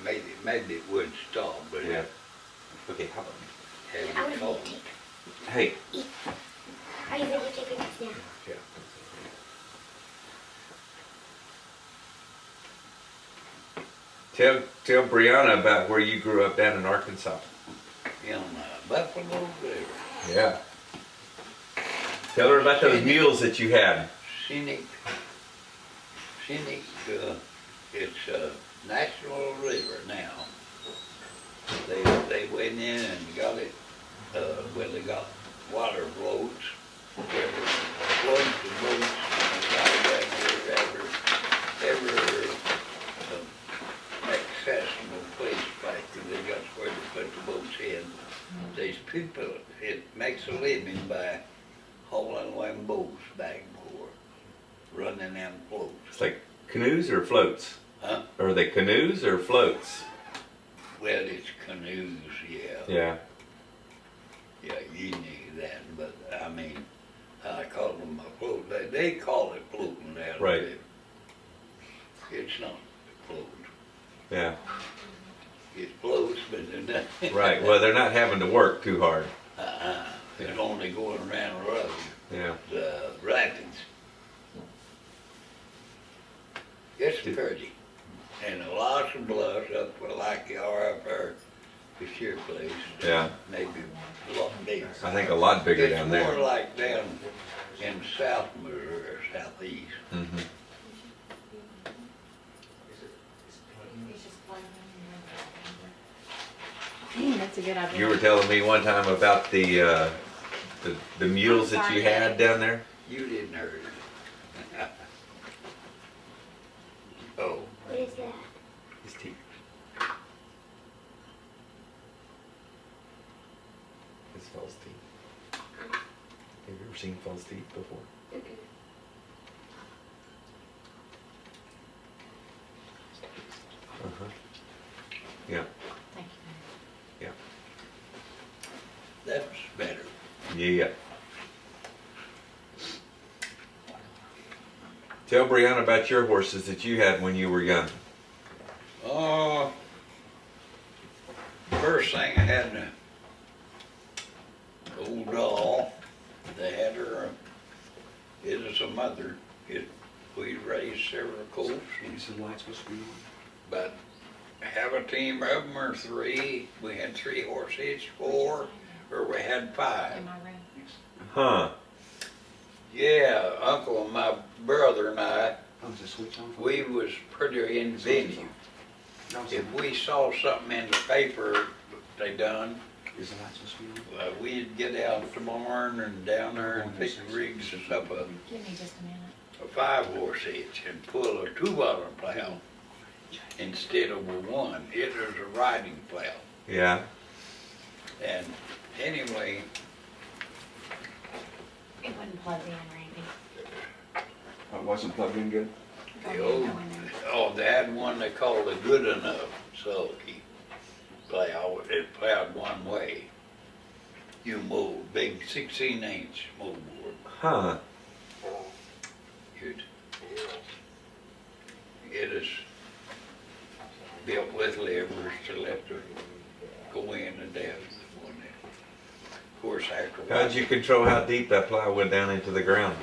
maybe it would stop, but Yeah. Okay, how about have I you would called? take. Hey. Are you videotaping us now? Yeah. Tell Brianna about where you grew up down in Arkansas. In Buffalo River. Yeah. Tell her about those mules that you had. Scenic, it's a national river now. They went in and got it, well, they got water floats, floats and boats, ever accessible place back there. They got where to put the boats in. These people, it makes a living by hauling them boats back and forth, running them floats. It's like canoes or floats? Huh? Are they canoes or floats? Well, it's canoes, yeah. Yeah. Yeah, you knew that, but I mean, I call them a float. They call it floating down Right. the river. It's not float. Yeah. It floats, but they're not. Right. Well, they're not having to work too hard. It's only going around the road, Yeah. the rapids. It's pretty. And lots of bluffs up like you are up there at your place. Yeah. Maybe a lot bigger. I think a lot bigger down It's more there. like down in South Missouri or southeast. Mm-hmm. That's a good idea. You were telling me one time about the mules I'm that you sorry, had Dad. down there. You didn't hear it. Oh, What is that? His teeth. His false teeth. Have you ever seen false teeth before? Uh-huh. Yeah. Thank you. Yeah. that's better. Yeah. Tell Brianna about your horses that you had when you were young. First thing I had an old doll. They had her, it was a mother. We raised several colts, Some lights supposed to be on. but have a team of them or three. We had 3 horses, 4, or we had 5. In my room. Huh. Yeah, Uncle and my brother and I, Oh, is the switch on? we was pretty inventive. No, it's If not. we saw something in the paper they done, Is the light supposed to be on? we'd get out to the barn and down there and pick rigs us up Give me just a minute. a 5-horse hitch and pull a 2-bottom plow instead of a 1. It was a riding plow. Yeah. And anyway, It wasn't plugged in or anything. Oh, it wasn't plugged in good? the old, they had one they called a good enough sulky plow. It plowed one way. You mowed, big 16-inch moldboard. Huh. It is built with levers to let the go in and down. Of course, after. How did you control how deep that plow went down into the ground?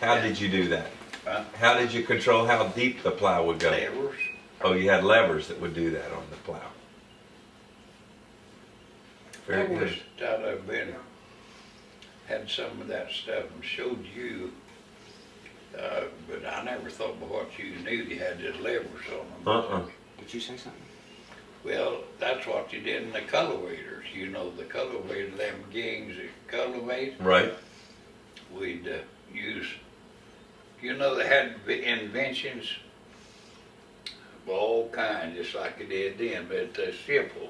How did you do that? Huh? How did you control how deep the plow would go? Levers. Oh, you had levers that would do that on the plow. Very I good. wish I'd have been, had some of that stuff and showed you, but I never thought about what you knew you had these levers on them. Uh-uh. Did you say something? Well, that's what you did in the cultivators. You know, the cultivator, them gangs that cultivate, Right. we'd use, you know, they had inventions of all kinds, just like they did then, but they're simple.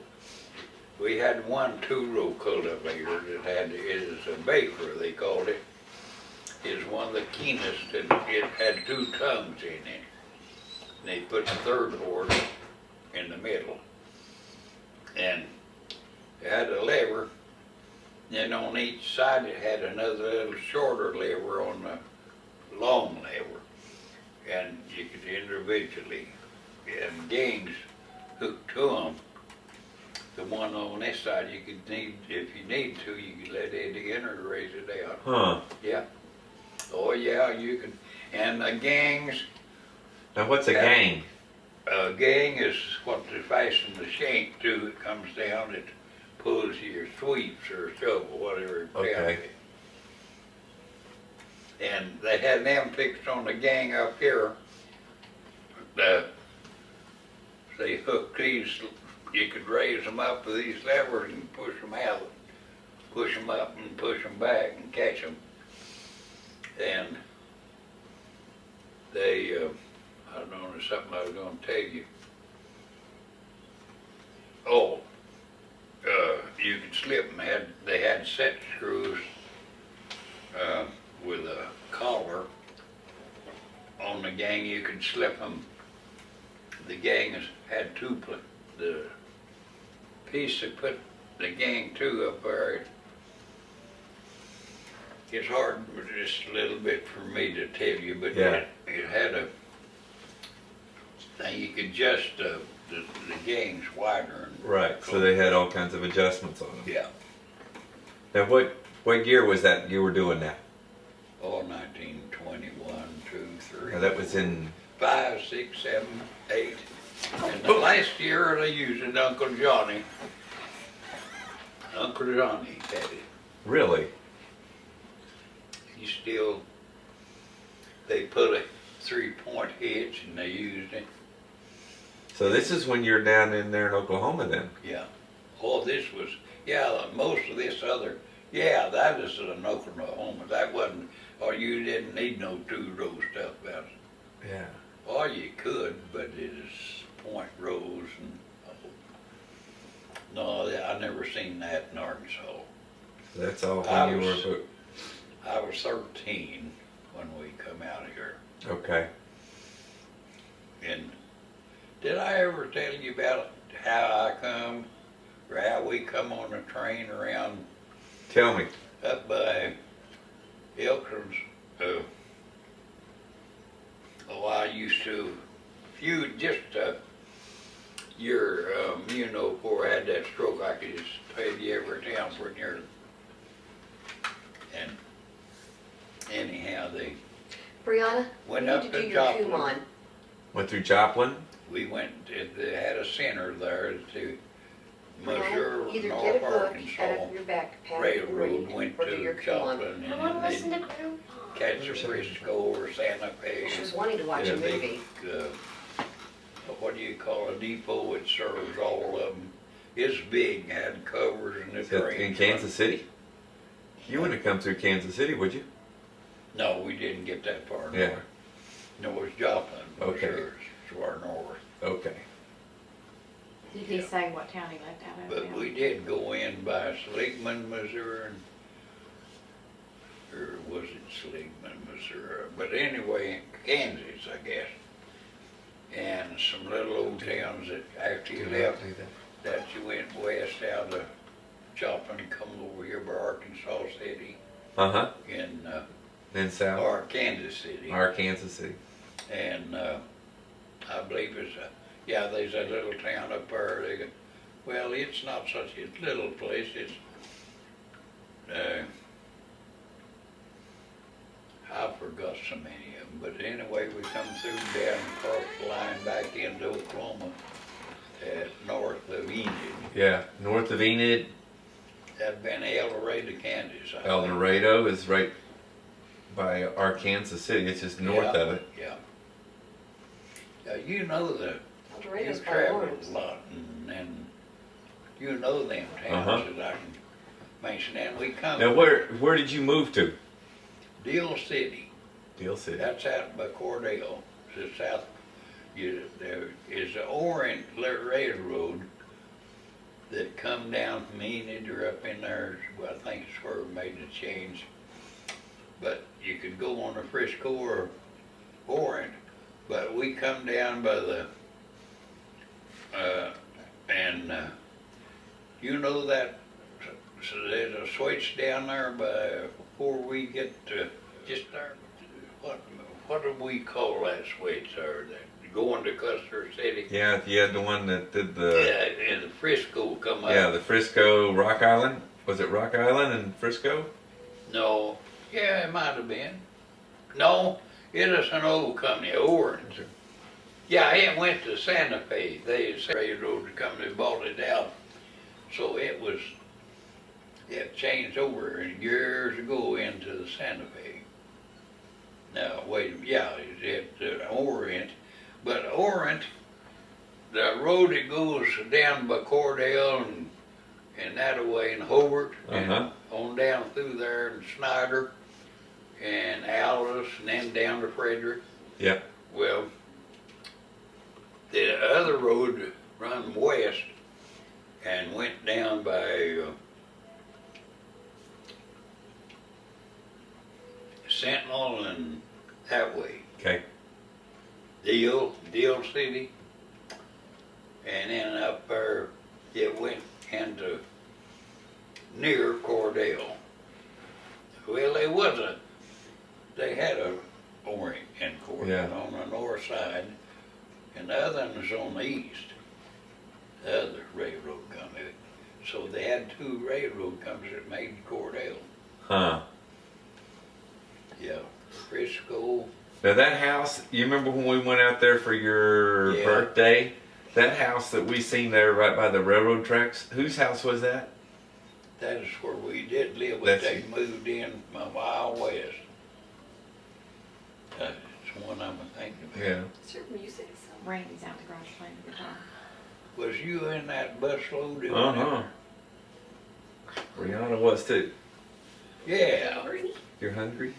We had one 2-row cultivator that had, it was a baker, they called it. It was one of the keenest, and it had 2 tongues in it. And they put the 3rd horse in the middle. And it had a lever, then on each side it had another little shorter lever on the long lever. And you could individually, and gangs hooked to them. The one on this side, you could need, if you need to, you could let it in or raise it out. Huh. Yeah. Oh yeah, you can. And the gangs, Now what's a gang? a gang is what they fasten the shank to. It comes down, it pulls your sweeps or shovel, whatever. Okay. And they had them fixed on the gang up here. They hooked these, you could raise them up with these levers and push them out. Push them up and push them back and catch them. And they, I don't know, there's something I was gonna tell you. Oh, you could slip them, they had set screws, with a collar on the gang. You could slip them. The gang had the piece that put the gang to up there. It's hard, just a little bit for me to tell you, but Yeah. it had a thing you could adjust the gangs wider. And Right. So they had all kinds of adjustments on them. Yeah. Now what year was that you were doing that? Oh, 1921, 2, 3. Now that was in 5, 6, 7, 8. And the last year they used it, Uncle Johnny had it. really? He still, they put a 3-point hitch and they used it. So this is when you're down in there in Oklahoma then? Yeah. Oh, this was, yeah, most of this other, yeah, that is an Oklahoma. That wasn't, or you didn't need no two-row stuff about it. Yeah. Or you could, but it is point rows and, no, I never seen that in Arkansas. That's all I when you was- were. I was 13 when we come out of here. Okay. And did I ever tell you about how I come, or how we come on the train around Tell me. up by Elkins? I used to, before I had that stroke, I could just pay you every town for near. And anyhow, they Brianna, went you up need to do to your Joplin. Kumon. Went through Joplin? We went, they had a center there to Missouri, Brianna, either North get a book out Arkansas. of your backpack and Railroad read, went or do your to Kumon. Joplin I wanna and listen then to Grandpa. catch a Frisco or Santa Fe. She was wanting to watch Yeah, a Big, movie. what do you call a depot? It serves all of them. It's big, had covers and the Is that train. in Kansas City? You wouldn't have come through Kansas City, would you? No, we didn't get that far north. Yeah. No, it was Joplin. Okay. It's far north. Okay. Did he say what town he left out of? But we did go in by Seligman, Missouri, or was it Seligman, Missouri? But anyway, Kansas, I guess. And some little old towns that after you left, that you went west out of Joplin, come over here by Arkansas City Uh-huh. in, Then south? or Kansas City. Kansas City. And I believe there's a little town up there. Well, it's not such a little place. It's, I forgot so many of them. But anyway, we come through down across the line back into Oklahoma, north of Enid. Yeah. North of Enid, That'd been El Dorado, Kansas. I think. El Dorado is right by Arkansas City. It's just north Yeah, of it. Yeah. You know El Dorado's you've by traveled Lawrence. a lot, and you know them towns Uh-huh. that I can mention. And we come Now where did you move to? Deal City. Deal City. That's out by Cordell. It's south. There is the Orient Railroad that come down from Enid or up in there. Well, I think it's where we made the change. But you could go on the Frisco or Orient. But we come down by the, you know that, so there's a switch down there before we get to, just there, what do we call that switch there that going to Custer City. Yeah, you had the one that did the. Yeah, and the Frisco come up. Yeah, the Frisco Rock Island. Was it Rock Island and Frisco? No, yeah, it might have been. No, it is an old company, Orange. Yeah, it went to Santa Fe. They said railroad company bought it out. So it changed over years ago into the Santa Fe. Now, wait, yeah, it's Orient. But Orient, the road that goes down by Cordell and that away in Hobart, and on down through there and Snyder and Alice and then down to Frederick. Yeah. Well, the other road run west and went down by Sentinel and that way. Okay. Deal City. And then up there, it went into near Cordell. Well, they had a Orient in Cordell on the north side, and the other one was on the east, the other railroad company. So they had two railroad companies that made Cordell. Huh. Yeah, Frisco. Now that house, you remember when we went out there for your birthday? That house that we seen there right by the railroad tracks, whose house was that? That is where we did live, but they moved in a mile west. That's one I'm thinking about. Yeah. Certainly you said so. Randy's out the garage playing the guitar. Was you in that bus load? Brianna was too. Yeah. You're hungry?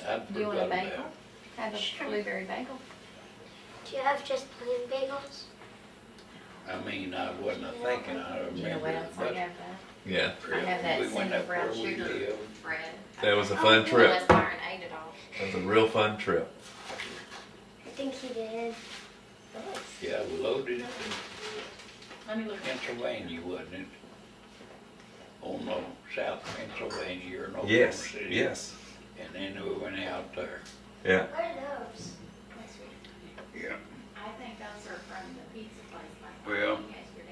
I Do you want a forgot bagel? about Have a blueberry bagel? Do you have just plain bagels? it. I mean, I wasn't thinking. I Do you know what remember else the I bus have that? Yeah. I have that We went cinnamon up brown where we sugar lived. bread. That was a fun Well, trip. unless Byron ate it all. That was a real fun trip. I think he did. Yeah, loaded in Let me look. Pennsylvania, wasn't it? Oh no, South Pennsylvania or Oklahoma Yes. City. Yes. And then we went out there. Yeah. What are those? Yeah. I think those are from the pizza place. Like Well, you asked your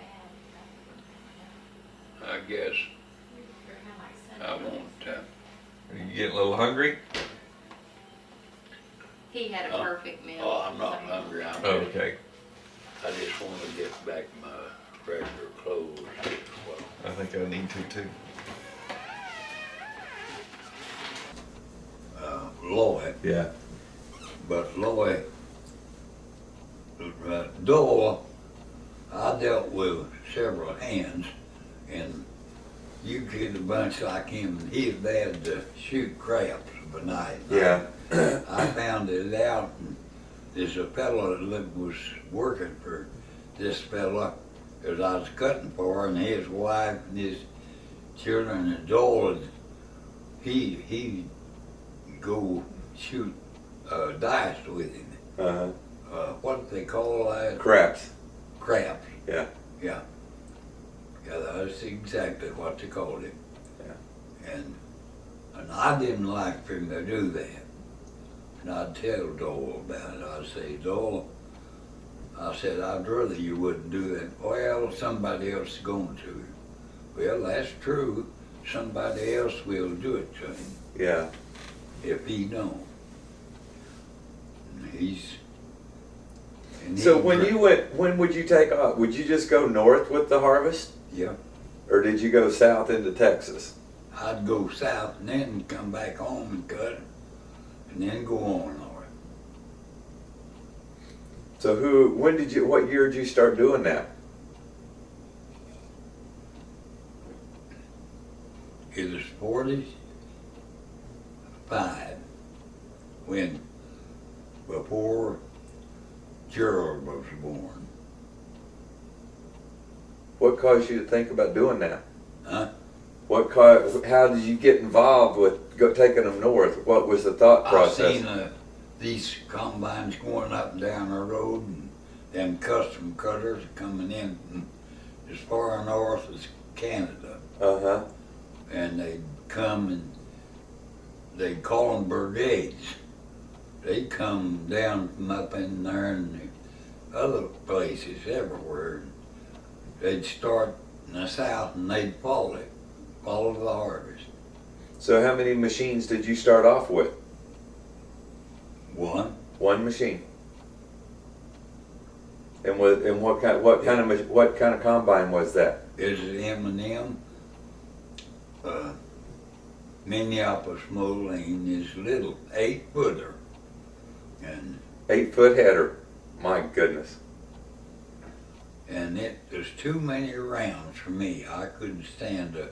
dad. I guess They're kind of like I cinnamon. won't. Are you getting a little hungry? He had a perfect meal. Oh, I'm not so- hungry. I'm just, Okay. I just want to get back my regular clothes. Well, I think I need to too. Lloyd, Yeah. but Lloyd, Dole, I dealt with several hands, and you get a bunch like him, and he's bad to shoot craps by night. Yeah. I found it out, and there's a fellow that was working for this fella that I was cutting for, and his wife and his children, and Dole, he go shoot dice with him. What do they call that? Craps. Craps. Yeah. Yeah. Yeah, that's exactly what they called him. Yeah. And I didn't like for him to do that. And I'd tell Dole about it. I'd say, Dole, I said, I'd rather you wouldn't do that. Well, somebody else is going to. Well, that's true. Somebody else will do it to him Yeah. if he don't. And So he- when you went, when would you take off? Would you just go north with the harvest? Yeah, Or did you go south into Texas? I'd go south and then come back home and cut, and then go on north. So what year did you start doing that? It was 45 when, before Gerald was born. What caused you to think about doing that? Huh? How did you get involved with taking them north? What was the thought I process? seen these combines going up and down the road, and them custom cutters coming in from as far north as Canada. Uh-huh. And they'd come and they'd call them brigades. They'd come down from up in there and other places everywhere. They'd start in the south and they'd follow the harvest. So how many machines did you start off with? One, One machine. And what kind of combine was that? is it M&M? Minneapolis Moline is little 8-footer. And 8-foot header. My goodness. And it was too many rounds for me. I couldn't stand to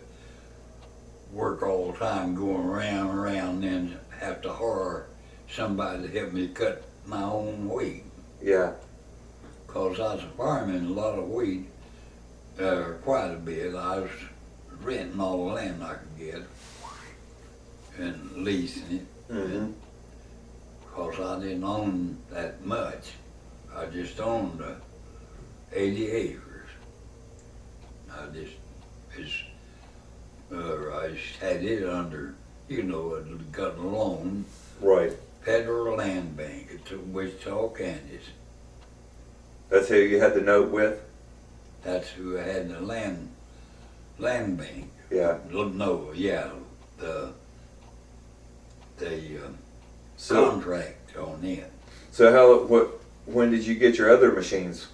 work all the time going around and around, then have to hire somebody to help me cut my own weed. Yeah. Cause I was a fireman, a lot of weed, quite a bit. I was renting all the land I could get and leasing it. Mm-hmm. Cause I didn't own that much. I just owned 80 acres. I just had it under, I'd got a loan, Right. Federal Land Bank at Wichita, Kansas. That's who you had the note with? That's who had the land bank. Yeah. No, yeah, the So contract on it. when did you get your other machines?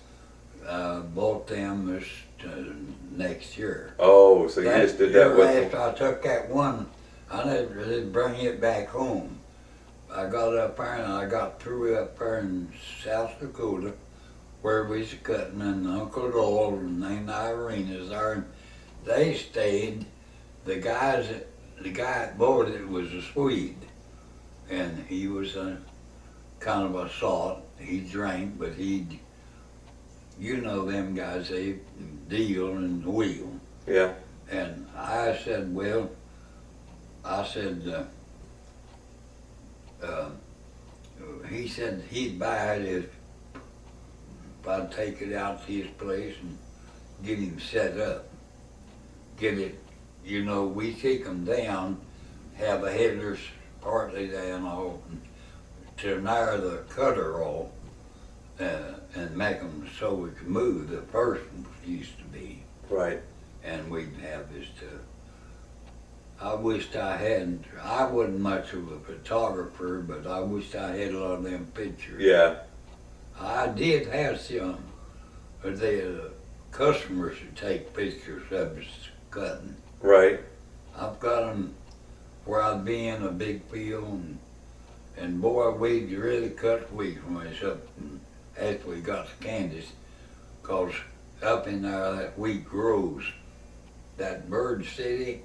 Bought them this next year. Oh, so you just did that with After I took that one, I never did bring it back home. I got up there and I got through up there in South Dakota where we was cutting, and Uncle Doyle and Aunt Irene is there, and they stayed. The guy that bought it was a Swede, and he was a kind of a salt. He drank, but them guys, they deal and wheel. Yeah. And I said, he said he'd buy it if I'd take it out to his place and get him set up. Get it, we take them down, have the headers partly down off, to narrow the cutter off, and make them so we could move. The first one used to be. Right. And we'd have this I wished I wasn't much of a photographer, but I wished I had a lot of them pictures. Yeah. I did have some, but the customers would take pictures of us cutting. Right. I've got them where I'd be in a big field, and boy, we really cut wheat when it's up after we got to Kansas, 'cause up in there that wheat grows. That Bird City,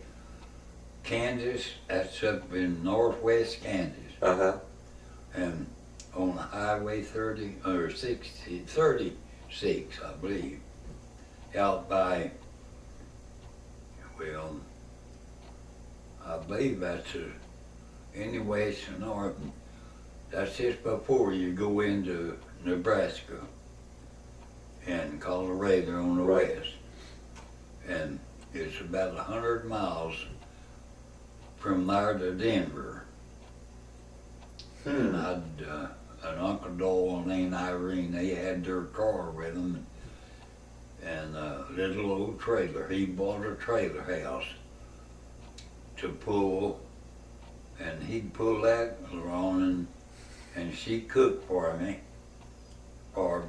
Kansas, that's up in northwest Kansas. Uh-huh. And on Highway 30, or 36, I believe, out by, I believe that's anyway, it's north. That's just before you go into Nebraska and Colorado on the Right. west. And it's about 100 miles from there to Denver. And an Uncle Doyle and Aunt Irene, they had their car with them, and a little old trailer. He bought a trailer house to pull, and he'd pull that around, and she cooked for me, for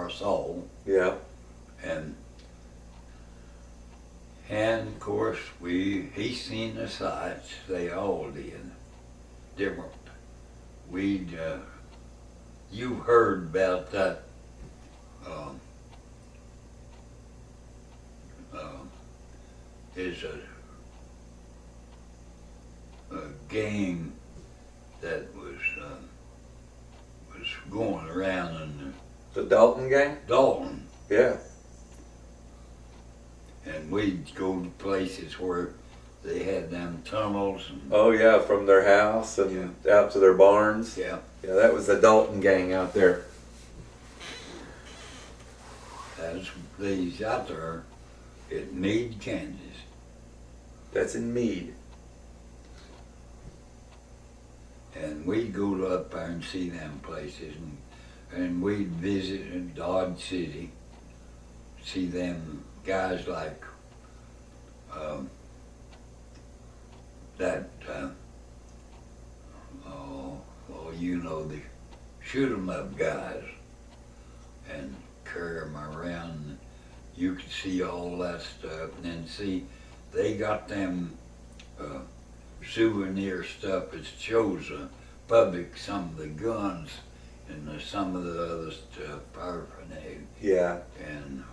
us all. Yeah. And of course, he seen the sights, they all did, different. You heard about that, is a gang that was going around in The Dalton gang? Dalton. Yeah. And we'd go to places where they had them tunnels and Oh yeah, from their house and out to their barns. yeah. Yeah, that was the Dalton gang out there. That's these out there at Meade, Kansas. That's in Meade. And we'd go up there and see them places. And and we'd visit in Dodge City, see them guys like that, you know, the shoot 'em up guys, and carry 'em around. You could see all that stuff, and then see they got them souvenir stuff that shows the public some of the guns and some of the other stuff, paraphernalia. Yeah. And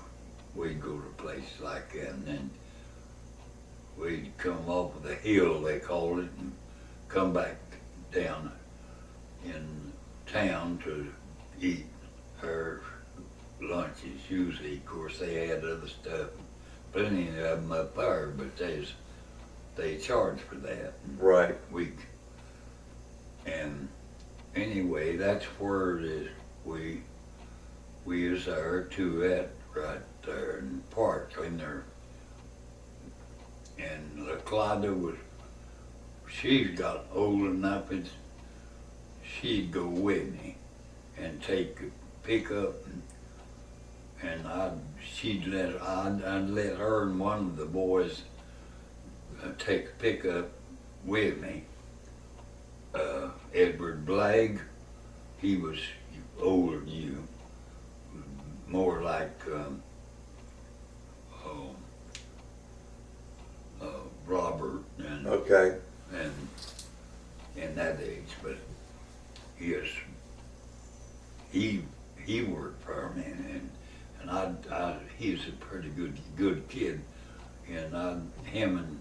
we'd go to places like that, and then we'd come off of the hill, they called it, and come back down in town to eat our lunches. Usually, of course, they had other stuff, plenty of them up there, but they charged for that. Right. And anyway, that's where it is. We was there to it right there in the park in there. And LaClada she's got old enough that she'd go with me and pick up and I'd let her and one of the boys take a pickup with me. Edward Blagg, he was older than you, more like Robert and Okay. and in that age, but he worked for me, and he's a pretty good kid, and him and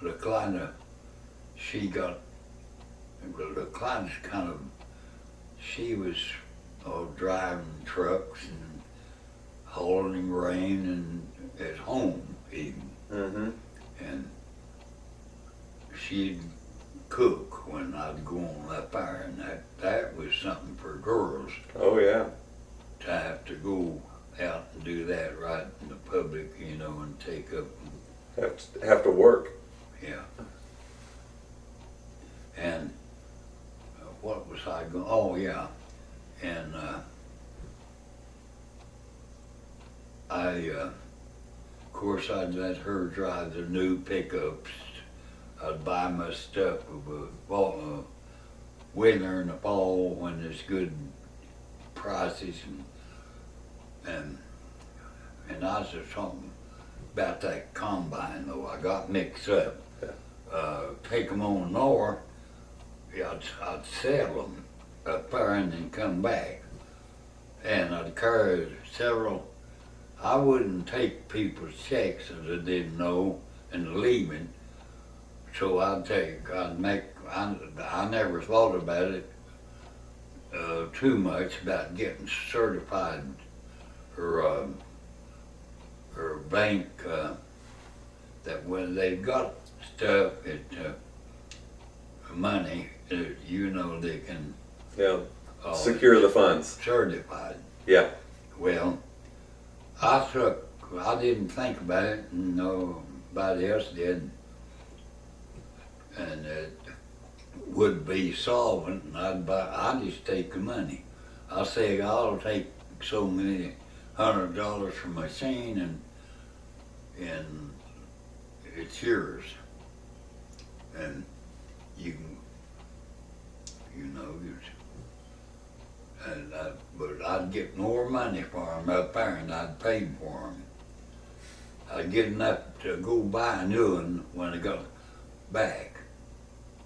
LaClada, LaClada's she was driving trucks and hauling grain and at home even. Mm-hmm. And she'd cook when I'd go on up there, and that was something for girls Oh, yeah. to have to go out and do that right in the public, you know, and take up, Have to work. yeah. And what was I going, oh yeah, and of course I'd let her drive the new pickups. I'd buy my stuff of winter and the fall when there's good prices, and I was just talking about that combine though. I got mixed up. Take them on north, I'd sell them up there and then come back, and I'd carry several. I wouldn't take people's checks that I didn't know and leaving. So I never thought about it too much about getting certified or bank that when they've got stuff money, you know, they can Yeah. Secure the funds. certified. Yeah. Well, I didn't think about it, and nobody else did. And it would be solvent, and I'd just take the money. I say, I'll take so many $100 from my machine, and it's yours. And you can, you know, but I'd get more money for them up there, and I'd pay for them. I'd get enough to go buy a new one when I got back.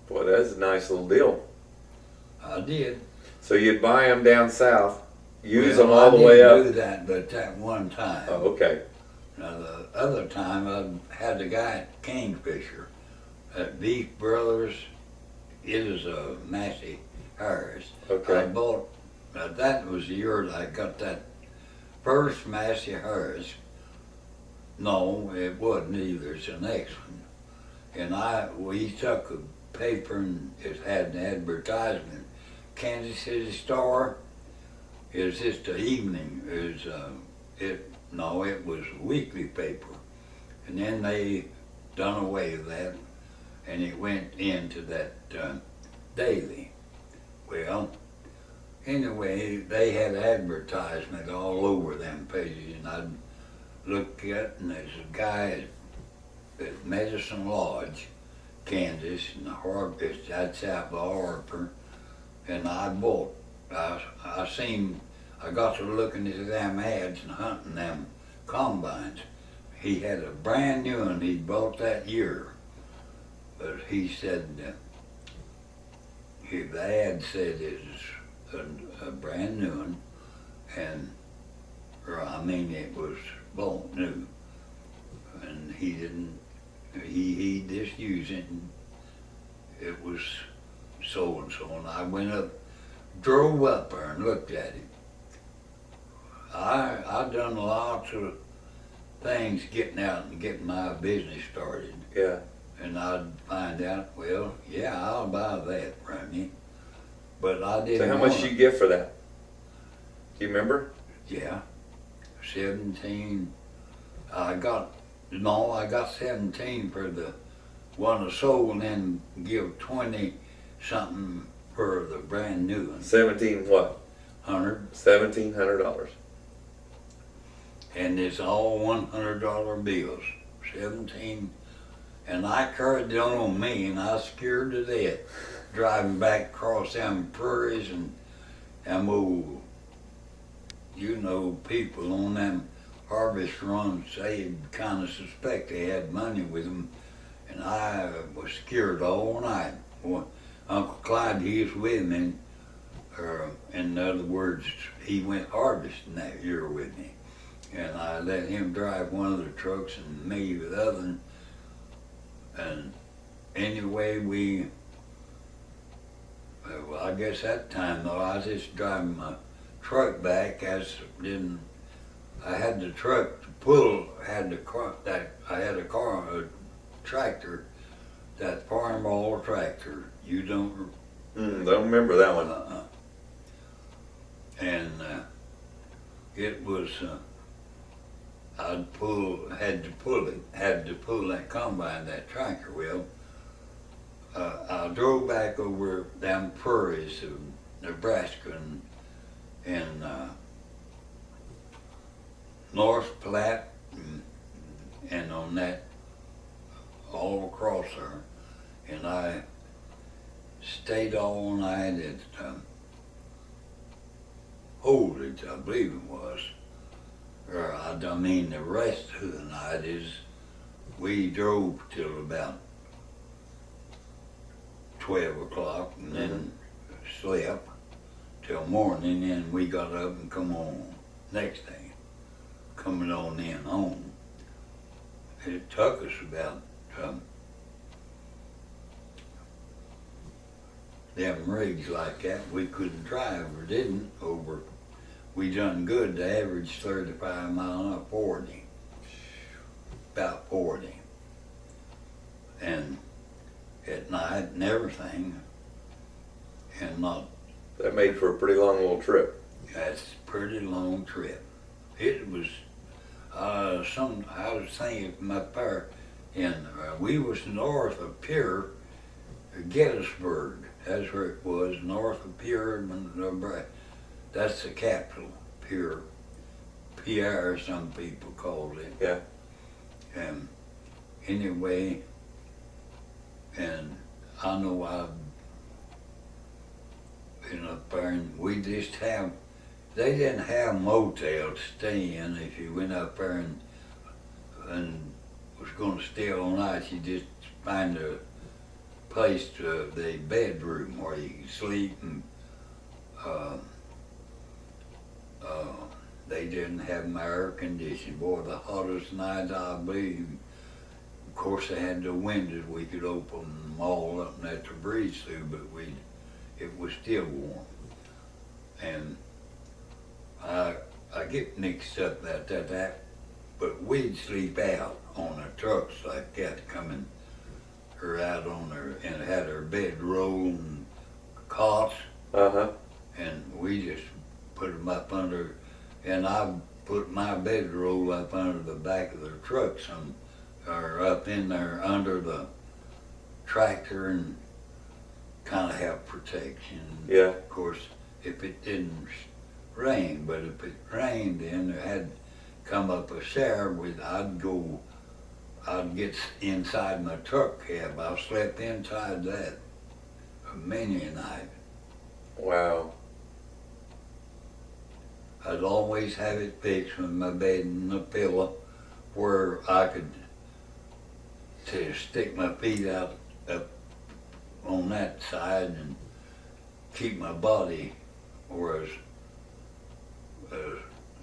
Boy, that's a nice little deal. I did. So you'd buy them down south, use Well, them all the way I up. didn't do that, but that one time. Oh, okay. Now the other time I had a guy at Kingfisher at Beef Brothers. It was a Massey Harris. Okay. I bought. That was the year that I got that first Massey Harris. No, it wasn't either. It's the next one. And we took a paper and it had an advertisement. Kansas City Star. It was just an evening. It was a weekly paper. And then they done away with that, and it went into that daily. Well, Anyway, they had advertisement all over them pages, and I'd look at, and there's a guy at Medicine Lodge, Kansas, and that's out by Harper, and I got to looking at them ads and hunting them combines. He had a brand new one he bought that year, but he said, the ad said it was a brand new one, it was bought new, and he he just used it, and it was so and so, and I drove up there and looked at it. I done lots of things getting out and getting my business started. Yeah. And I'd find out, well, yeah, I'll buy that from you. But I didn't. So how much want did you get for that? Do you remember? Yeah, 17. I got 17 for the one I sold, and then give 20 something for the brand new one. 17 what? $1,700. And it's all $100 bills. 17. And I carried it on me, and I was scared to death driving back across them prairies, and them old, people on them harvest runs, they kind of suspect they had money with them, and I was scared all night. Well, Uncle Clyde, he was with me, in other words, he went harvesting that year with me, and I let him drive one of the trucks and me the other. And anyway, I guess that time though, I was just driving my truck back. I had the truck to pull, I had a tractor, that farm tractor. You don't. Don't remember that one. And it was. Had to pull that combine, that tractor wheel. I drove back over down prairies of Nebraska and North Platte and on that all across there. And I stayed all night at Holdridge, I believe it was. The rest of the night is we drove till about 12 o'clock and then slept till morning, and we got up and come on next day, coming on in home. It took us about them rigs like that, we couldn't drive or didn't over. We done good to average 35 mile an hour, 40, about 40. And at night and everything, and not. That made for a pretty long little trip. That's a pretty long trip. It was, I was thinking up there, and we was north of Pierre, Gettysburg, that's where it was, north of Pierre, that's the capital, Pierre, some people called it. Yeah. And anyway, and I know I've been up there, and we just they didn't have motels to stay in. If you went up there and was going to stay all night, you just find a place the bedroom where you could sleep, and they didn't have my air conditioning. Boy, the hottest night, I believe. Of course, they had the windows. We could open them all up and let the breeze through, but it was still warm. And I get mixed up about that, but we'd sleep out on the trucks like that, coming or out on there, and had our bedroll and cots. And we just put them up under, and I put my bedroll up under the back of the truck, or up in there under the tractor, and kind of have protection. Yeah. Of course, if it didn't rain, but if it rained, then there had come up a shower with, I'd get inside my truck cab. I slept inside that many a night. Wow. I'd always have it fixed with my bed and the pillow where I could to stick my feet out up on that side and keep my body where I was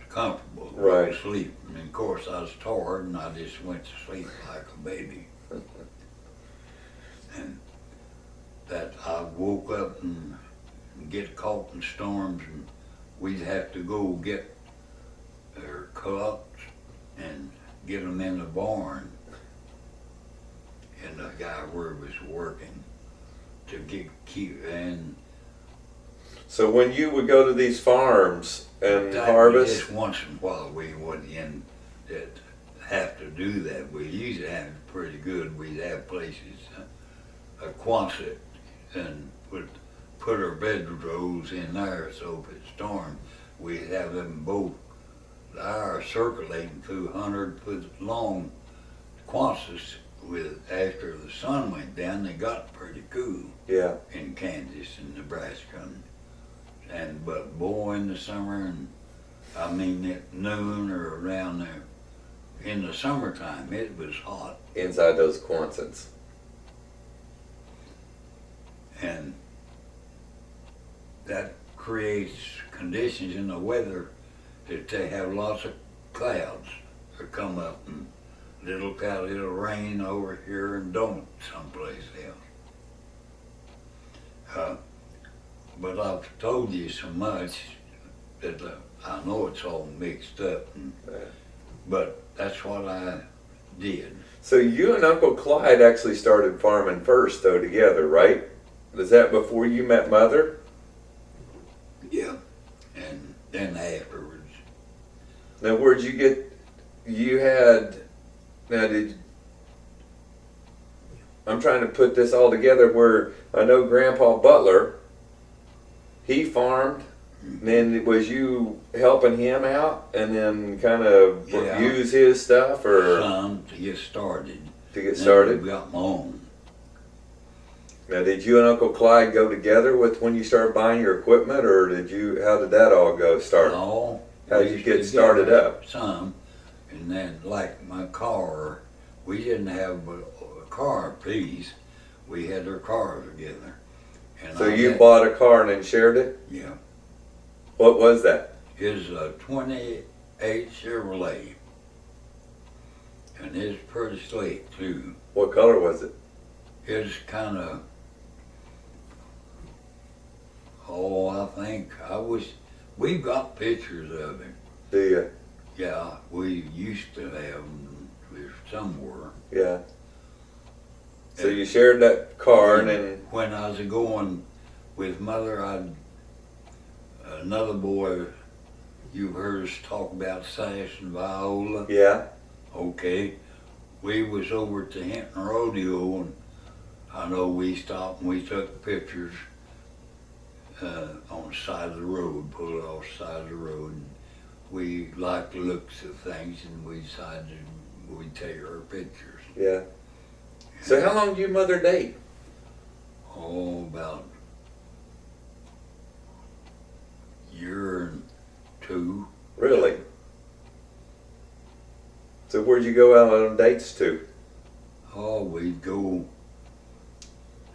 comfortable Right. to sleep. And of course I was tired and I just went to sleep like a baby. And that I woke up and get caught in storms and we'd have to go get their cups and get them in the barn. And the guy where was working to keep and So when you would go to these farms and that harvest, just once in a while we would in that have to do that. We usually have it pretty good. We'd have places a Quonset and would put our bedrolls in there so if it stormed, we'd have them both there circulating through 100-foot long Quonsets with after the sun went down they got pretty cool yeah, in Kansas and Nebraska and but boy in the summer and I mean at noon or around there in the summertime it was hot inside those Quonsets. and that creates conditions in the weather that they have lots of clouds that come up and little cloud, it'll rain over here and don't someplace else. But I've told you so much that I know it's all mixed up, but that's what I did. So you and Uncle Clyde actually started farming first, though, together, right? Was that before you met Mother? Yeah, and then afterwards. Now, where'd you get? You had. Now, I'm trying to put this all together. Where I know Grandpa Butler, he farmed. Then was you helping him out, and then kind of Yeah. use his stuff, or Some to get started. to get Then started? we got my own. Now, did you and Uncle Clyde go together with when you started buying your equipment, or did you? How did that all go start? No, How we did you used get to started get up? Some, and then like my car, we didn't have a car piece. We had our cars together. And So I you had- bought a car and then shared it? Yeah, What was that? it's a '28 Chevrolet, and it's pretty slick too. What color was it? It's kind of, I think we've got pictures of it. Do you? Yeah, we used to have them somewhere. Yeah. So you shared that car and then, When I was going with Mother, another boy, you heard us talk about Sash and Viola. yeah, Okay, we was over to Hinton Rodeo, and I know we stopped and we took pictures on the side of the road, pulled off the side of the road. And we liked the looks of things, and we decided we'd take our pictures. yeah. So how long did you and Mother date? Oh, about year and two. Really? So where'd you go out on dates to? Oh, we'd go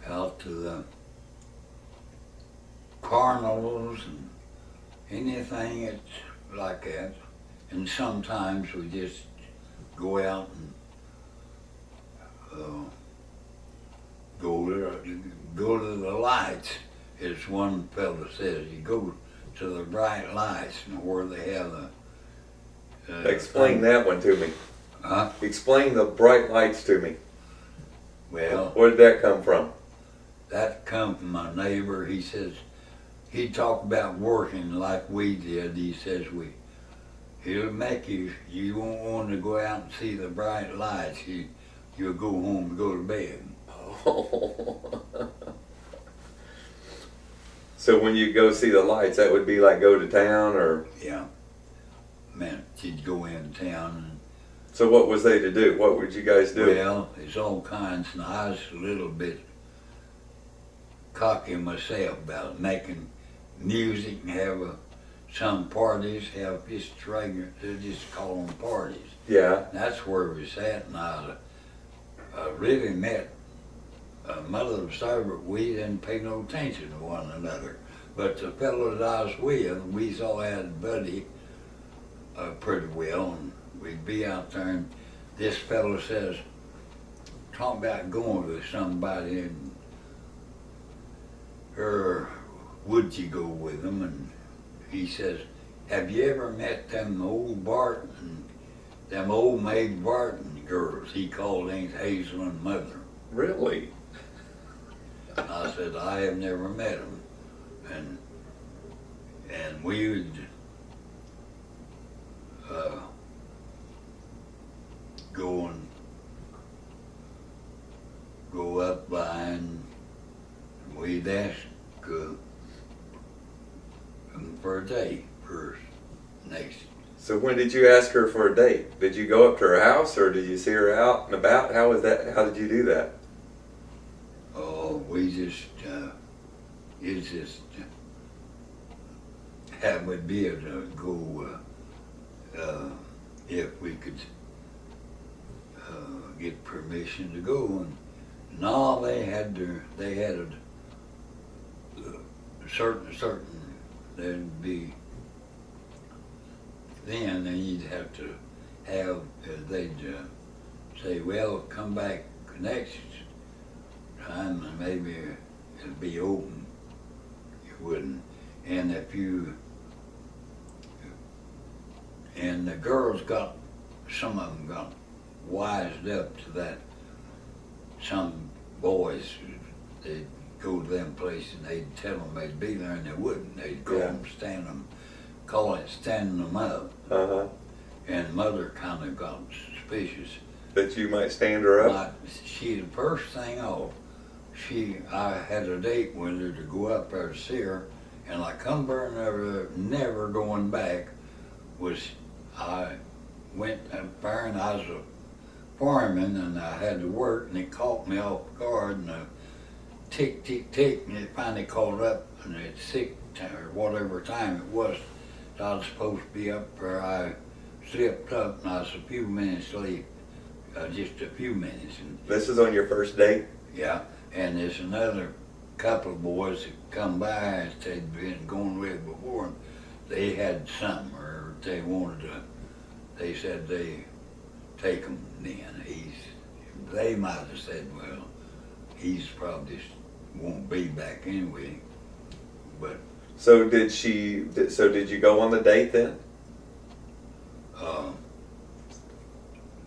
out to the carnivals and anything that's like that. And sometimes we just go out and go to the lights. As one fella says, you go to the bright lights and where they have the Explain that one to me. Huh? Explain the bright lights to me. Well, Where did that come from? that come from my neighbor. He says, he talked about working like we did. He says, he'll make you won't want to go out and see the bright lights. You'll go home and go to bed. So So when you go see the lights, that would be like go to town, or Yeah. Meant you'd go in town. so what was they to do? What would you guys do? Well, it's all kinds, and I was a little bit cocky myself about making music and have some parties, have just regular, they just call them parties. Yeah. That's where we sat, and I really met Mother of Cyber. We didn't pay no attention to one another. But the fellow that I was with, we all had a buddy pretty well, and we'd be out there, and this fellow says, talk about going with somebody, and or would you go with them? And he says, have you ever met them old Barton, them old Maid Barton girls? He called them Hazel and Mother. Really? And I said, I have never met them. And we would go up by, and we'd ask them for a date first, next. So when did you ask her for a date? Did you go up to her house, or did you see her out and about? How was that? How did you do that? Oh, we just, it's just, have would be able to go, if we could get permission to go. And no, they had a certain, there'd be, then you'd have to have, they'd say, well, come back next time and maybe it'd be open. You wouldn't. And if you, and the girls got, some of them got wised up to that. Some boys, they'd go to them places and they'd tell them they'd be there and they wouldn't. They'd call them, call it standing them up. Uh-huh. And Mother kind of got suspicious. That you might stand her up? Like, she, the first thing off, I had a date with her to go up there to see her, and I come there never going back, I went up there and I was a fireman and I had to work, and it caught me off guard, and tick, tick, tick, and it finally called up, and it's 6 or whatever time it was. I was supposed to be up there. I slipped up and I was a few minutes late, just a few minutes. And This is on your first date? yeah, and there's another couple of boys that come by that they'd been going with before, and they had something, or they wanted to, they said they take him then. They might have said, well, he's probably won't be back anyway, but So did you go on the date then?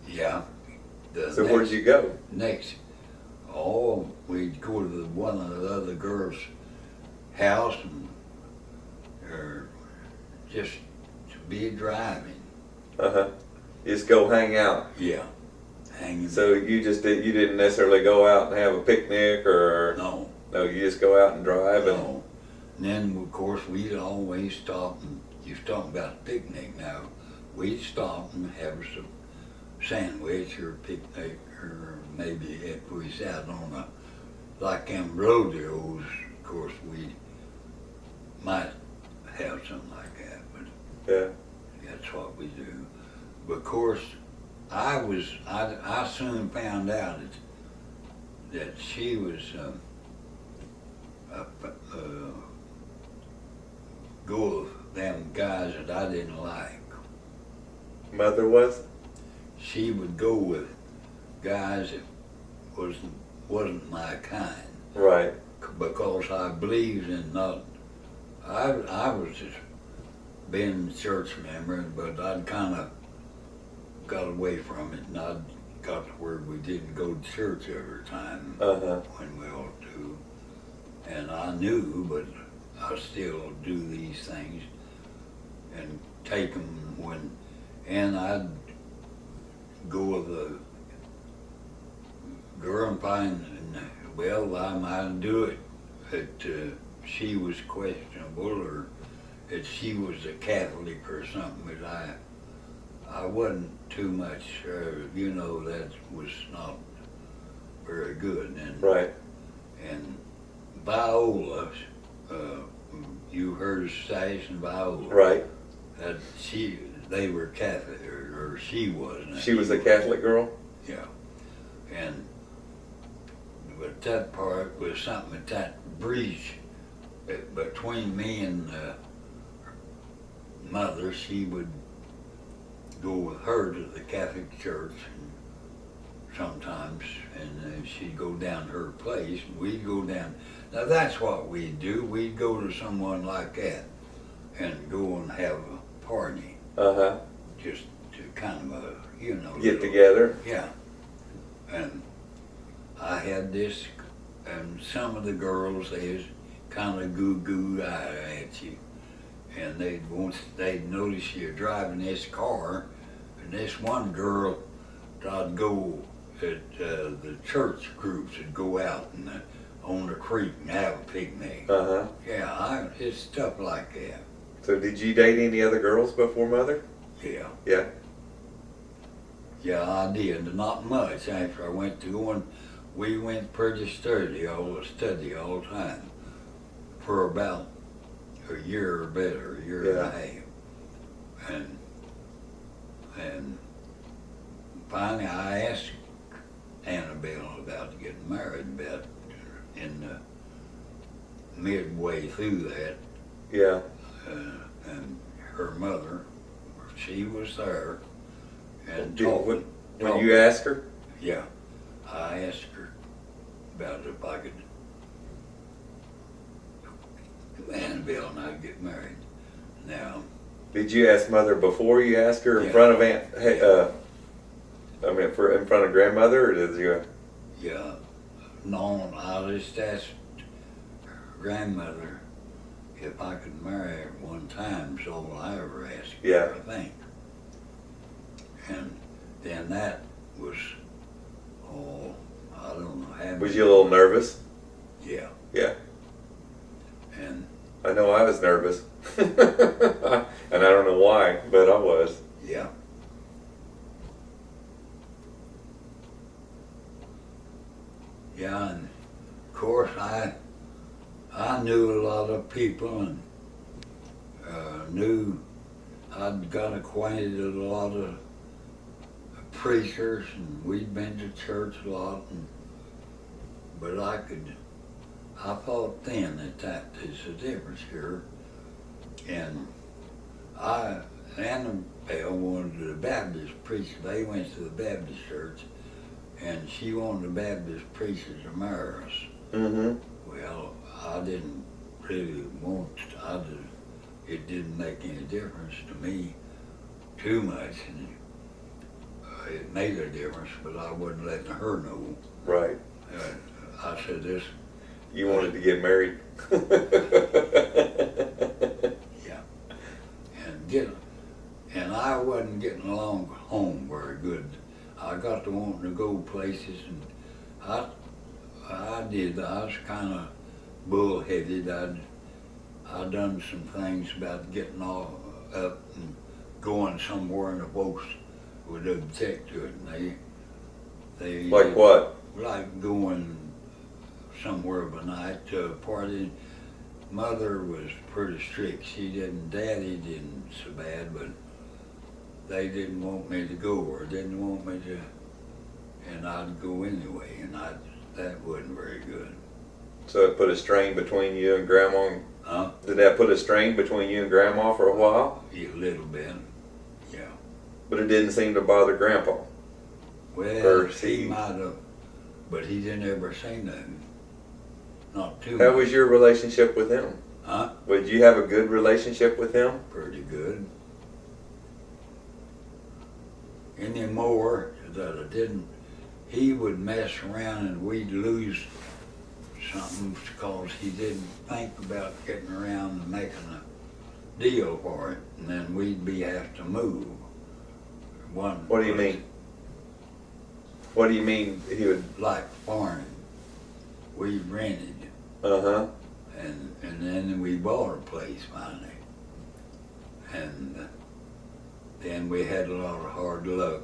yeah. So where'd you go? Next, we'd go to one of the other girls' house, and or just to be driving. Uh-huh. Just go hang out. Yeah, hanging. So you didn't necessarily go out and have a picnic, or No, you just go out and drive and no. And then of course we'd always stop, and you're talking about a picnic now. We'd stop and have some sandwich or picnic, or maybe if we sat on like them rodeos, of course we might have something like that, but yeah. that's what we do. But of course, I soon found out that she was go with them guys that I didn't like. Mother was? She would go with guys that wasn't my kind, Right. because I believed in not. I was just being a church member, but I'd kind of got away from it, and I'd got to where we didn't go to church every time Uh-huh. when we ought to. And I knew, but I still do these things and take them and I'd go with a girl and find, well, I might do it at she was questionable or that she was a Catholic or something, but I wasn't too much, that was not very good. And, Right. and Viola, you heard of Sash and Viola. Right. That they were Catholic, or she was. She was a Catholic girl? Yeah. But that part was something that breach between me and mother. She would go with her to the Catholic church sometimes, and then she'd go down to her place, and we'd go down. Now that's what we'd do. We'd go to someone like that and go and have a party, Uh-huh. just to kind of Get together? Yeah. And I had this, and some of the girls, they was kind of goo-goo at you. And they'd notice you driving this car, and this one girl, I'd go at the church groups would go out on the creek and have a picnic. Uh-huh. Yeah, it's stuff like that. So did you date any other girls before Mother? Yeah. Yeah. Yeah, I did. Not much. After I went to we went pretty steady all the time for about a year or better, a year and a half. And finally I asked Annabelle about getting married about in midway through that. Yeah. And her mother, she was there. And When you asked her? Yeah, I asked her about if I could, Annabelle and I get married. Now, Did you ask Mother before you asked her in Yeah. front of in front of grandmother, or did you? yeah, no, I just asked grandmother if I could marry her one time, so all I ever asked her, Yeah. I think. And then that was, I don't know how many. Was you a little nervous? Yeah. Yeah. And I know I was nervous. And I don't know why, but I was. yeah. Yeah, and of course I knew a lot of people and I'd got acquainted with a lot of preachers and we'd been to church a lot, but I thought then that is the difference here. And Annabelle wanted the Baptist preacher. They went to the Baptist church, and she wanted the Baptist preacher to marry us. Mm-hmm. Well, I didn't really want. It didn't make any difference to me too much, and it made a difference, but I wasn't letting her know. Right. I said this. You wanted to get married. Yeah. And I wasn't getting along home very good. I got to wanting to go places, and I did. I was kind of bullheaded. I'd done some things about getting all up and going somewhere, and the folks would object to it. And they Like what? Like going somewhere of a night to a party. Mother was pretty strict. Daddy didn't so bad, but they didn't want me to go or didn't want me to, and I'd go anyway, and that wasn't very good. So it put a strain between you and Grandma? Huh? Did that put a strain between you and Grandma for a while? A little bit, yeah. But it didn't seem to bother Grandpa? Well, Or he might have, but he didn't ever say nothing. Not too How much. was your relationship with him? Huh? Would you have a good relationship with him? Pretty good. Any more that I didn't, he would mess around and we'd lose something because he didn't think about getting around and making a deal for it, and then we'd have to move. What do you mean? What do you mean he would? Like farming. We rented, Uh-huh. And then we bought a place finally. And then we had a lot of hard luck.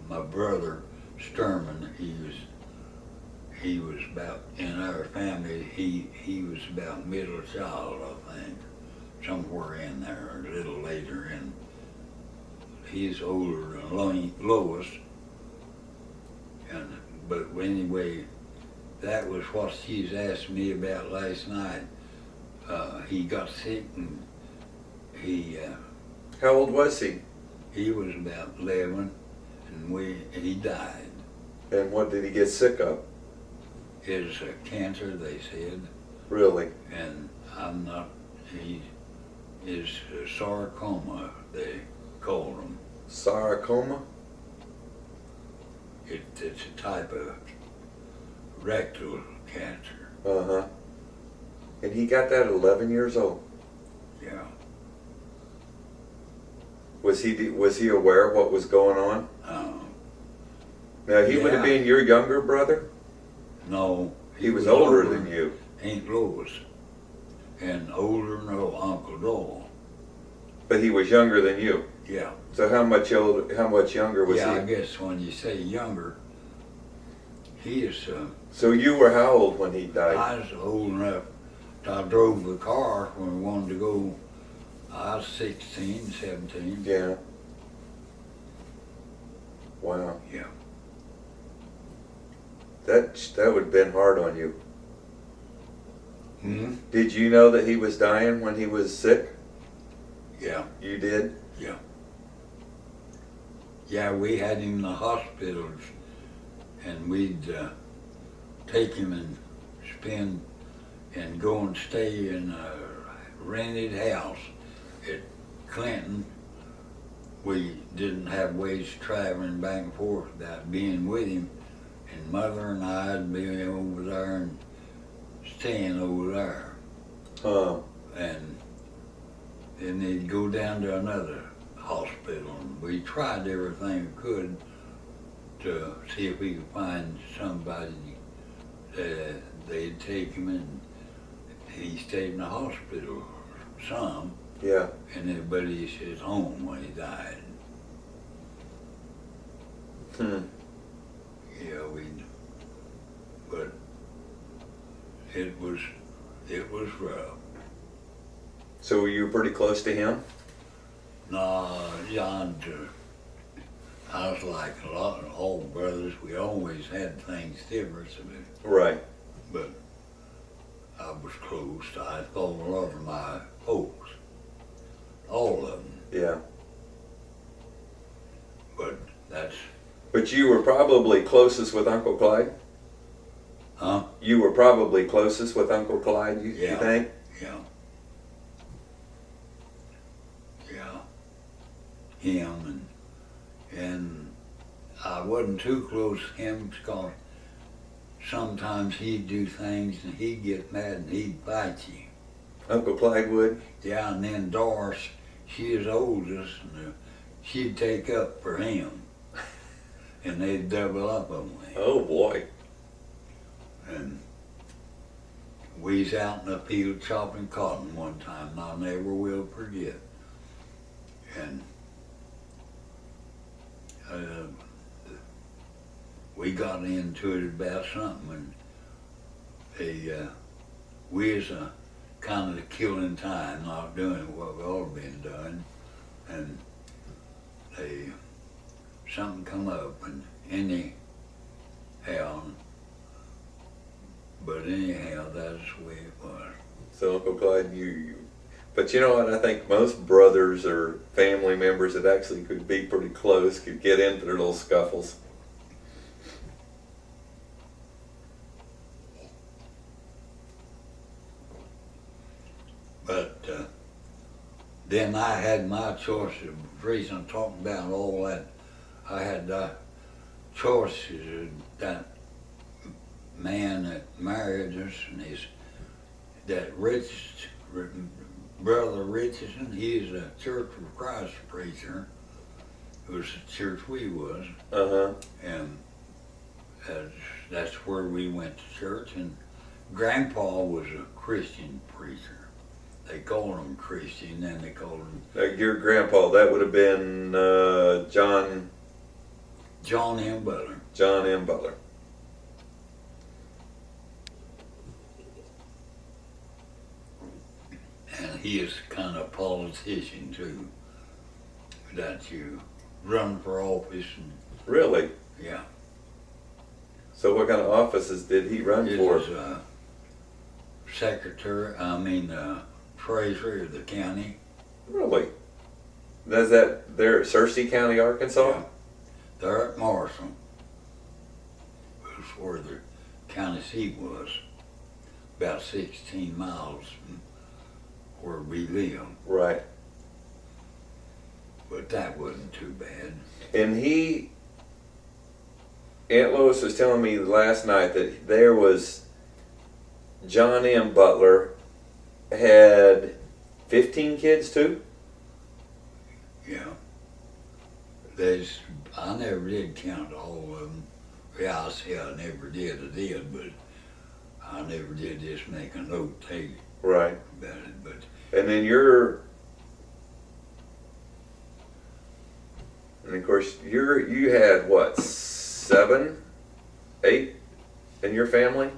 My brother, Sturman, he was about, in our family, he was about middle child, I think, somewhere in there, a little later, and he's older than Lois. But anyway, that was what she's asked me about last night. He got sick and How old was he? he was about 11 and he died. And what did he get sick of? His cancer, they said, Really? and I'm not, he is sarcoma, they called him. Sarcoma? It's a type of rectal cancer, Uh-huh. And he got that at 11 years old. yeah. Was he aware of what was going on? Now, he would have Yeah. been your younger brother? No. He was older than you. Aunt Lois, and older than Uncle Dole. But he was younger than you. Yeah. So how much younger was Yeah, I he? guess when you say younger, he is, So you were how old when he died? I was old enough. I drove the car when we wanted to go. I was 16, 17. Yeah. Wow. Yeah. That would have been hard on you. Hmm? Did you know that he was dying when he was sick? Yeah. You did? Yeah, we had him in the hospitals, and we'd take him and spend and go and stay in a rented house at Clinton. We didn't have ways of traveling back and forth without being with him, and Mother and I'd be over there and staying over there. And then they'd go down to another hospital, and we tried everything we could to see if we could find somebody that they'd take him in. He stayed in the hospital some, Yeah. and then, but he's at home when he died. Yeah, but it was rough. So were you pretty close to him? No, John, I was like a lot of old brothers. We always had things different, Right. but I was close. I thought a lot of my folks, all of them, Yeah. but that's, But you were probably closest with Uncle Clyde? huh? You were probably closest with Uncle Clyde, you Yeah. think? Yeah. Him and I wasn't too close to him because sometimes he'd do things and he'd get mad and he'd fight you. Uncle Clyde would? Yeah, and then Doris, she is oldest, and she'd take up for him, and they'd double up on me. Oh boy. And we was out in the field chopping cotton one time, and I never will forget. And we got into it about something, and we was kind of killing time, not doing what we all been doing, and something come up, and anyhow, that's the way it was. So Uncle Clyde, but you know what? I think most brothers or family members that actually could be pretty close could get into their little scuffles. But then I had my choice. The reason I'm talking about all that, I had choices. That man that married us and that Brother Richardson, he's a Church of Christ preacher. It was the church we was. Uh-huh. And that's where we went to church. And Grandpa was a Christian preacher. They called him Christian, and they called him Your grandpa, that would have been John M. Butler. M. Butler. And he is kind of a politician too. That you run for office and Really? yeah. So what kind of offices did he run He for? was treasurer of the county. Really? Is that there at Searcy County, Arkansas? Yeah. There at Morrison was where the county seat was, about 16 miles from where we live. Right. But that wasn't too bad. And Aunt Lois was telling me last night that there was John M. Butler had 15 kids too? Yeah. I never did count all of them. Yeah, I say I never did, but I never did just make a note take Right. about it. But And then and of course you had what, 7, 8 in your family?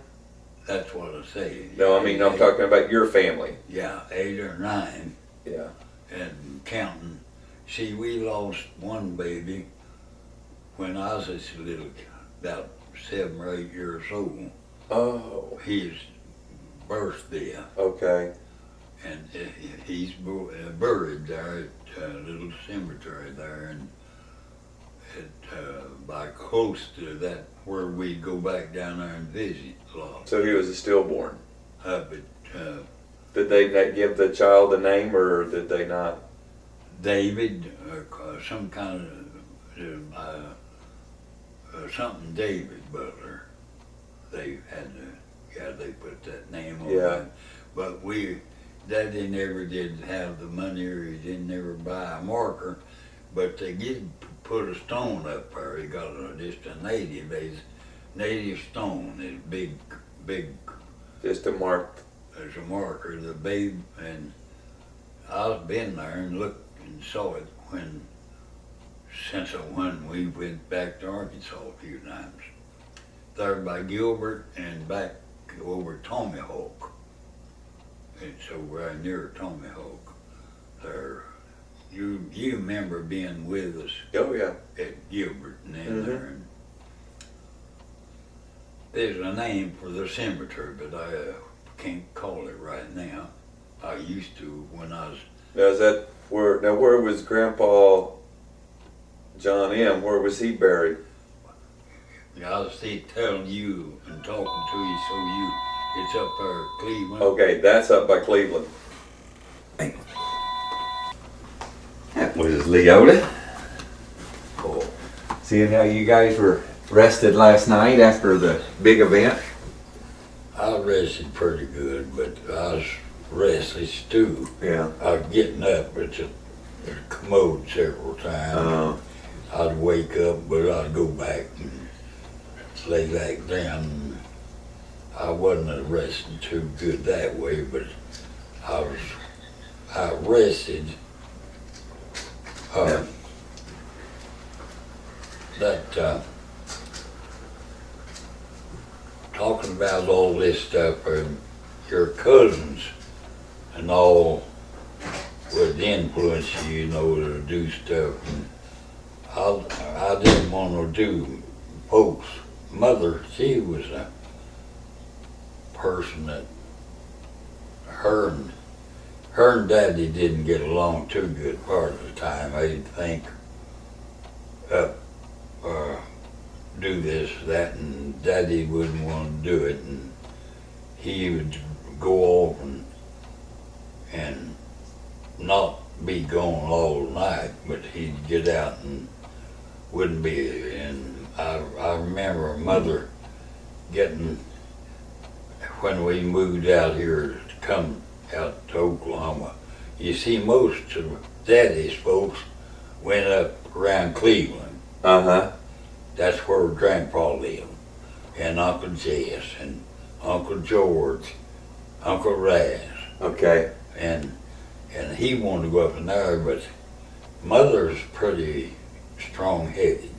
that's what I say. No, I mean I'm talking about your family. Yeah, 8 or 9. Yeah. And counting. See, we lost one baby when I was just a little, about 7 or 8 years old. Oh, His birthday, okay. and he's buried there at a little cemetery there, and by close to that where we go back down there and visit a lot. So he was a stillborn. But Did they not give the child a name, or did they not? David, some kind of something David Butler. They had they put that name on Yeah. it. But Daddy never did have the money, or he didn't ever buy a marker. But they did put a stone up there. He got just a native stone. It's big. Just to mark. There's a marker, the babe, and I've been there and looked and saw it when we went back to Arkansas a few times. There by Gilbert and back over Tomahawk. It's over right near Tomahawk. There, you remember being with us Oh yeah. at Gilbert and in Mhm. there. And there's a name for the cemetery, but I can't call it right now. I used to when I was. Now is that where was Grandpa John M.? Where was he buried? I was telling you and talking to you, so it's up there, Cleveland. Okay, that's up by Cleveland. That was Leota. Cool. Seeing how you guys were rested last night after the big event. I rested pretty good, but I was restless too. Yeah. I was getting up, but the commode several times. I'd wake up, but I'd go back and lay back down. I wasn't resting too good that way, but I rested. Talking about all this stuff, your cousins and all would influence you, to do stuff. And I didn't want to do folks. Mother, she was a person that her and Daddy didn't get along too good part of the time. They'd think do this, that, and Daddy wouldn't want to do it, and he would go off and not be gone all night, but he'd get out and wouldn't be. And I remember Mother getting, when we moved out here to come out to Oklahoma, you see most of Daddy's folks went up around Cleveland. Uh-huh. That's where Grandpa lived, and Uncle Jess, and Uncle George, Uncle Raz, Okay. and he wanted to go up in there, but Mother's pretty strong-headed,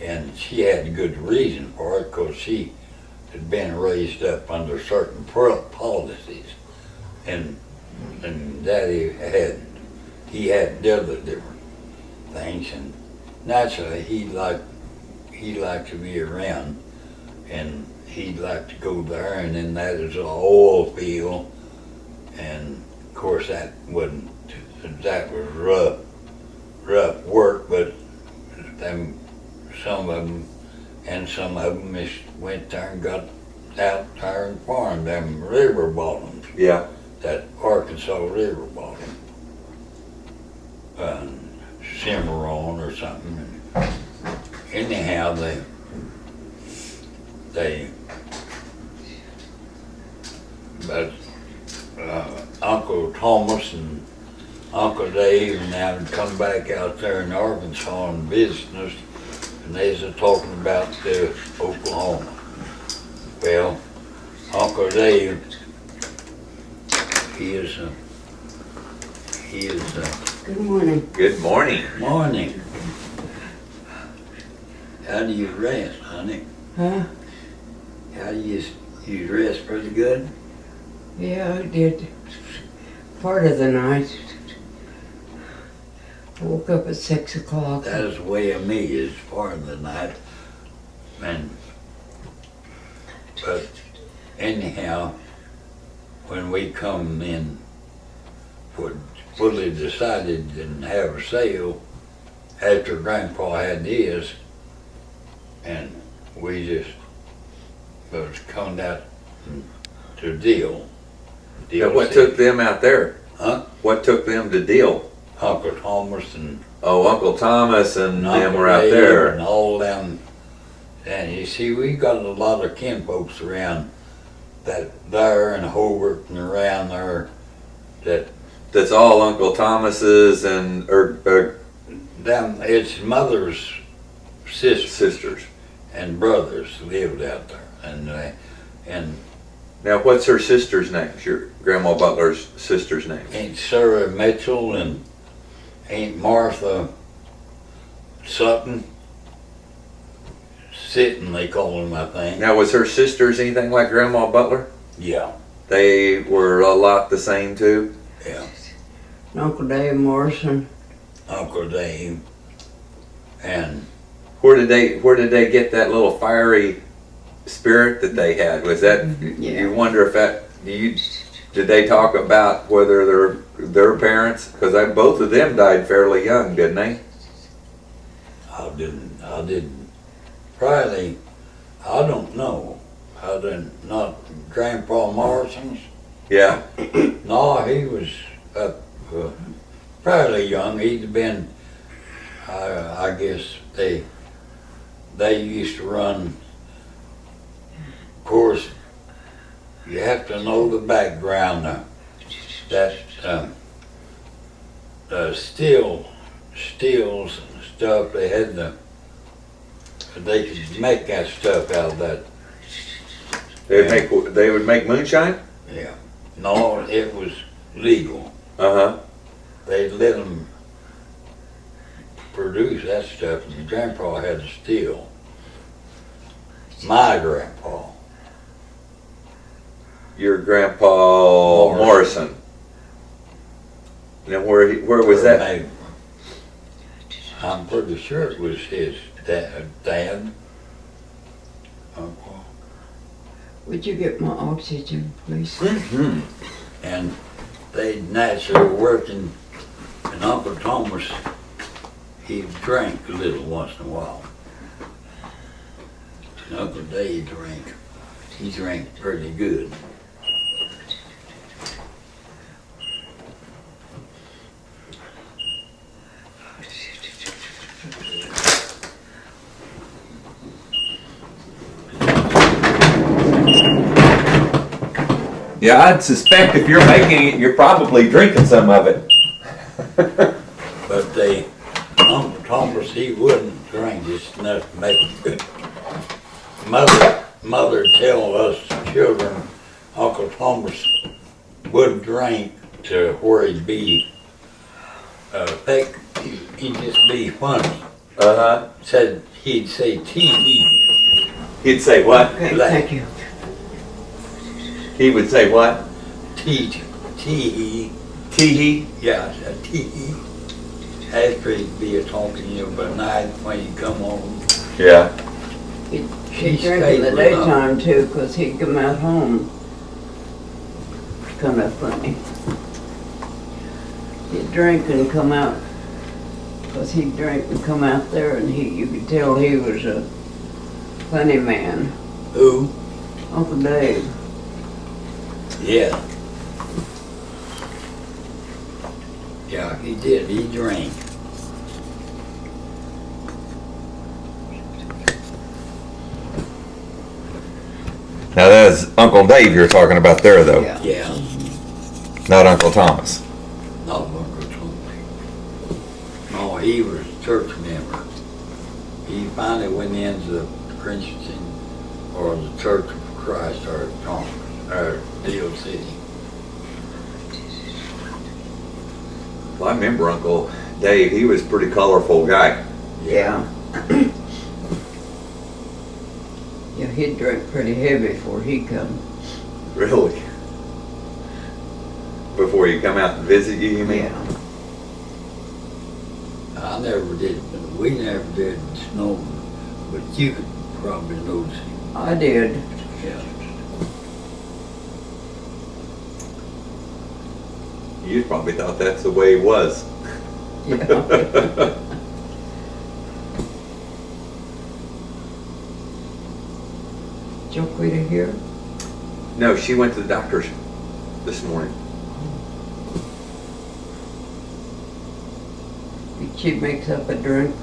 and she had a good reason for it, because she had been raised up under certain policies, and Daddy had other different things, and naturally he liked to be around, and he'd like to go there, and then that is an oil field, and of course that was rough work, but some of them just went there and got out there and farmed them river bottoms, Yeah. that Arkansas river bottom, Cimarron or something. And anyhow, but Uncle Thomas and Uncle Dave now had come back out there in Arkansas and visiting us, and they was talking about Oklahoma. Well, Uncle Dave, he is Good morning. Good morning. morning. How do you rest, honey? Huh? How do you rest pretty good? Yeah, I did. Part of the night. I woke up at 6 o'clock. That is the way of me is part of the night. But anyhow, when we come in, fully decided and have a sale after Grandpa had his, and we just was coming out to deal. Now, what took them out there? Huh? What took them to deal? Uncle Thomas and Oh, Uncle Thomas and them Uncle were out Dave there. and all them. And you see, we got a lot of kin folks around that there and Hobart and around there that That's all Uncle Thomas's and them. It's Mother's sisters sisters. and brothers lived out there, and Now, what's her sister's name? Your Grandma Butler's sister's name? Aunt Sarah Mitchell and Aunt Martha Sutton. Sitting, they call them, I think. Now, was her sisters anything like Grandma Butler? Yeah, They were a lot the same too. yeah. Uncle Dave Morrison. Uncle Dave, and Where did they get that little fiery spirit that they had? Was that you wonder if that did they talk about whether their parents, because both of them died fairly young, didn't they? I didn't. Probably, I don't know. I didn't, not Grandpa Morrison's. Yeah. No, he was up fairly young. He'd been, I guess they used to run. Of course, you have to know the background. That steels and stuff. They could make that stuff out of that. They would make moonshine. Yeah. No, it was legal. Uh-huh. They let them produce that stuff, and Grandpa had to steal. My grandpa. Your Grandpa Morrison. Now, where was that? Maybe. I'm pretty sure it was his dad. Uncle. Would you get my oxygen, please? Mm-hmm. And they naturally were working, and Uncle Thomas, he drank a little once in a while. And Uncle Dave drank. He drank pretty good. Yeah, I'd suspect if you're making it, you're probably drinking some of it. But Uncle Thomas, he wouldn't drink just enough to make it good. Mother tell us to children, Uncle Thomas wouldn't drink to where he'd be, he'd just be funny. Uh-huh. Said, he'd say tee. He'd say what? Okay, Like- thank you. He would say what? Tee. Tee-hee? Yeah, I said tee. After he'd be talking to you by night when you come home. Yeah. He'd She drink stayed in the with us. daytime too, 'cause he'd come out home. Kinda funny. He'd drink and come out, 'cause he'd drink and come out there and you could tell he was a funny man. Who? Uncle Dave. Yeah. Yeah, he did. He drank. Now that's Uncle Dave you're talking about there, though, Yeah. Yeah. not Uncle Thomas. Not Uncle Tony. No, he was a church member. He finally went into the Christian or the Church of Christ or Thomas or Deal City. Well, I remember Uncle Dave. He was a pretty colorful guy. Yeah. Yeah, he'd drink pretty heavy before he come. Really? Before you come out and visit you mean? Yeah. I never did, we never did snow, but you could probably notice him. I did. Yeah. You probably thought that's the way he was. Yeah. Joquita here? No, she went to the doctor's this morning. She makes up a drink.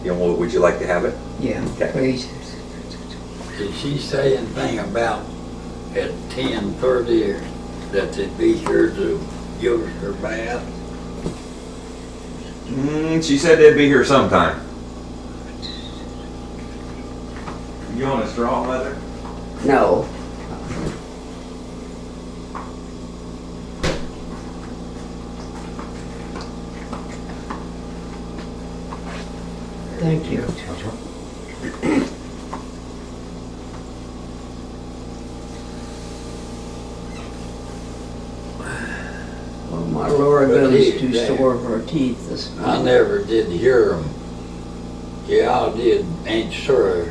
You know, would you like to have it? Yeah, Okay. please. Did she say anything about at 10:30 that they'd be here to give us her bath? She said they'd be here sometime. You want a straw, Mother? No. Thank you. Well, my Laura But goes he- to yeah. store her teeth this I morning. never did hear him. Yeah, I did Aunt Sarah,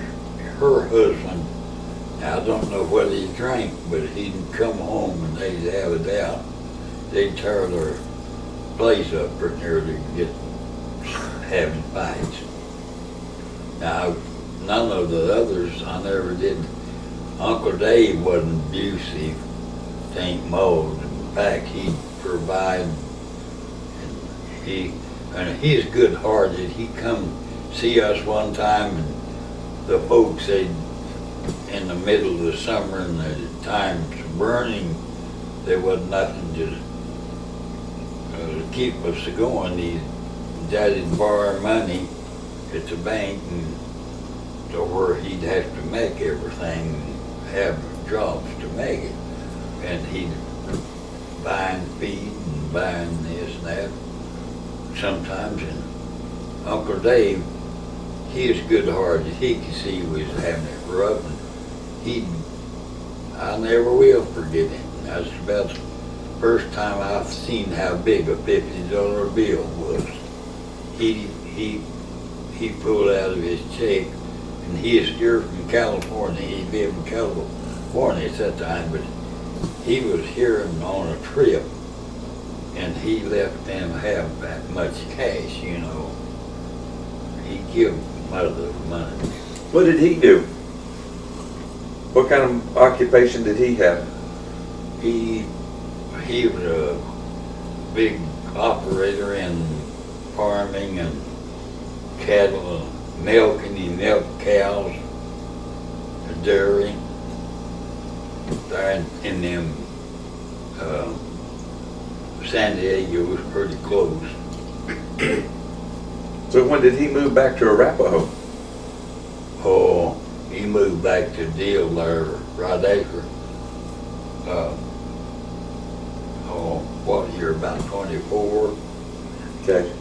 her husband. I don't know whether he drank, but he'd come home and they'd have it out. They'd tear their place up pretty near to get having fights. Now, none of the others, I never did. Uncle Dave wasn't abusive to Aunt Maud. In fact, he'd provide. And he's good-hearted. He come see us one time, and the folks said in the middle of the summer and the times burning, there wasn't nothing to keep us going. Daddy'd borrow money at the bank and to where he'd have to make everything, have jobs to make it. And he'd buying feed and buying this and that sometimes. And Uncle Dave, he was good-hearted. He could see we was having it rough. And I never will forget him. That's about the first time I've seen how big a $50 bill was. He pulled out of his check, and he is here from California. He lived in California at that time, but he was here on a trip, and he let them have that much cash, you know. He gave Mother money. What did he do? What kind of occupation did he have? He was a big operator in farming and cattle, milking. He milked cows, a dairy. There in them, San Diego was pretty close. So when did he move back to Arapahoe? Oh, he moved back to Deal there, right after, oh, what year, about 24? Okay.